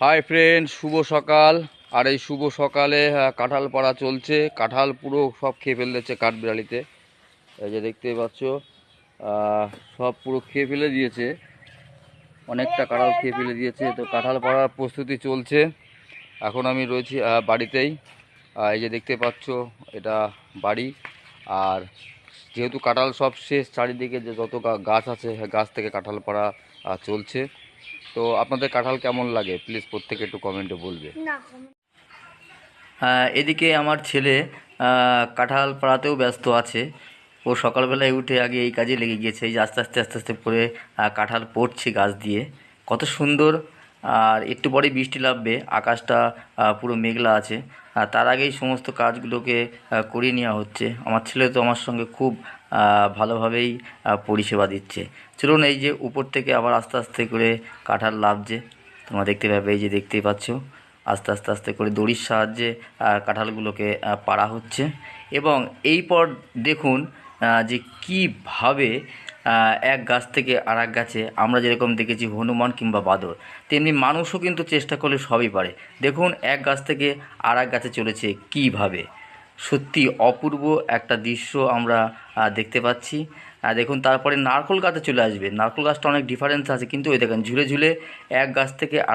Hi friend, শুভ সকাল। আর এই শুভ সকালে কাঁঠাল পাড়া চলছে। কাঁঠাল পুরো সব খেয়ে ফেলেছে কাঠবিড়ালিতে। এই যে দেখতেই পাচ্ছ, সব পুরো খেয়ে ফেলে দিয়েছে। অনেকটা কাঁঠাল খেয়ে ফেলে দিয়েছে। তো কাঁঠাল পাড়ার প্রস্তুতি চলছে। এখন আমি রয়েছি বাড়িতেই। এই যে দেখতে পাচ্ছ, এটা বাড়ি। আর যেহেতু কাঁঠাল সব শেষ, চারিদিকে যে যত গাছ আছে গাছ থেকে কাঁঠাল পাড়া চলছে। তো আপনাদের কাঁঠাল কেমন লাগে প্লিজ প্রত্যেকে একটু কমেন্টে বলবে। এদিকে আমার ছেলে কাঁঠাল পাড়াতেও ব্যস্ত আছে। ও সকালবেলায় উঠে আগে এই কাজে লেগে গিয়েছে। এই যে আস্তে আস্তে আস্তে আস্তে করে কাঁঠাল পড়ছে গাছ দিয়ে, কত সুন্দর। আর একটু পরেই বৃষ্টি নামবে, আকাশটা পুরো মেঘলা আছে। তার আগেই সমস্ত কাজগুলোকে করিয়ে নেওয়া হচ্ছে। আমার ছেলে তো আমার সঙ্গে খুব ভালোভাবেই পরিষেবা দিচ্ছে। চলুন, এই যে উপর থেকে আবার আস্তে আস্তে করে কাঁঠাল নামছে, তোমরা দেখতে পাবে। এই যে দেখতেই পাচ্ছ, আস্তে আস্তে আস্তে করে দড়ির সাহায্যে কাঁঠালগুলোকে পাড়া হচ্ছে। এবং এই পর দেখুন যে কীভাবে এক গাছ থেকে আর এক গাছে, আমরা যেরকম দেখেছি হনুমান কিংবা বাদর, তেমনি মানুষও কিন্তু চেষ্টা করলে সবই পারে। দেখুন এক গাছ থেকে আর এক গাছে চলেছে কীভাবে। সত্যি অপূর্ব একটা দৃশ্য আমরা দেখতে পাচ্ছি। দেখুন, তারপরে নারকেল গাছে চলে আসবে। নারকেল গাছটা অনেক ডিফারেন্স আছে, কিন্তু ওই দেখেন ঝুলে ঝুলে এক গাছ থেকে আর